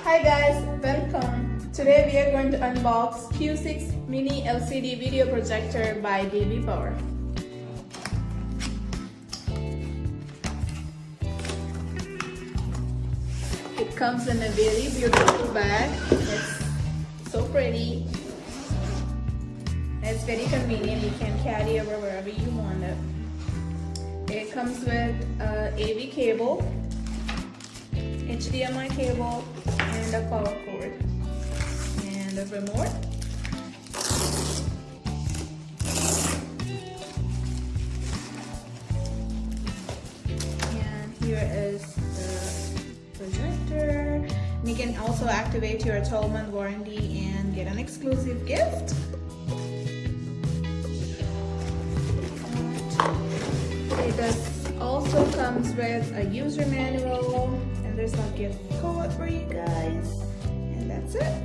Hi guys, welcome. Today we are going to unbox Q6 Mini LCD Video Projector by DBPOWER. It comes in a very beautiful bag. It's so pretty. It's very convenient. You can carry it wherever you want it. It comes with a AV cable, HDMI cable, and a power cord, and a remote. And here is the projector. You can also activate your 12-month warranty and get an exclusive gift. It also comes with a user manual, and there's a gift code for you guys, and that's it.